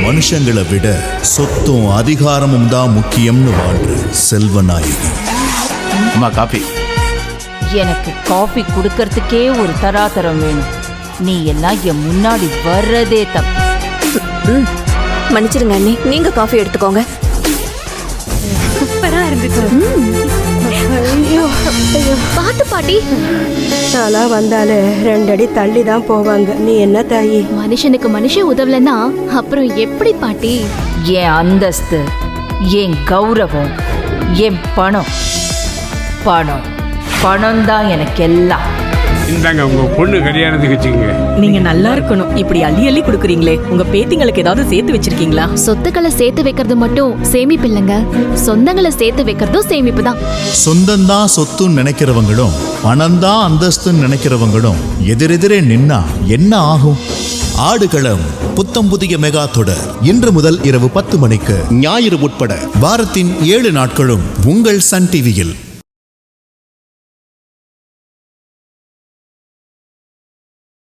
மனுஷங்களை விட சொத்தும் அதிகாரமும் தான் முக்கியம்னு வாழ்ற செல்வநாயகி. அம்மா காபி. எனக்கு காஃபி குடுக்கறதுக்கே ஒரு தராதரம் வேணும். நீ எல்லாம் என் முன்னாடி வர்றதே தப்பு. மன்னிச்சிருங்க அண்ணி, நீங்க காஃபி எடுத்துக்கோங்க. சூப்பரா இருந்துச்சு. பாத்து பாட்டி. நாளா வந்தாலே 2 அடி தள்ளி தான் போவாங்க. நீ என்ன தாயி? மனுஷனுக்கு மனுஷன் உதவலன்னா அப்புறம் எப்படி பாட்டி? என் அந்தஸ்து, என் கௌரவம், என் பணம் பணம் தான் எனக்கு எல்லாம். இந்தாங்க உங்க பொண்ணு கல்யாணத்துக்கு வச்சுக்கோங்க. நீங்க நல்லா இருக்கணும். இப்படி அள்ளி அள்ளி குடுக்குறீங்களே, உங்க பேத்திங்களுக்கு ஏதாவது சேர்த்து வச்சிருக்கீங்களா? சொத்துக்களை சேர்த்து வைக்கிறது மட்டும் சேமிப்பு இல்லைங்க, சொந்தங்களை சேர்த்து வைக்கிறதும் சேமிப்பு தான். சொந்தம்தான் சொத்துன்னு நினைக்கிறவங்களும் பணம்தான் அந்தஸ்துன்னு நினைக்கிறவங்களும் எதிரெதிரே நின்னா என்ன ஆகும்? ஆடுகளம் புத்தம் புதிய மெகா தொடர் இன்று முதல் இரவு 10 மணிக்கு ஞாயிறு உட்பட வாரத்தின் 7 நாட்களும் உங்கள் சன் டிவியில்.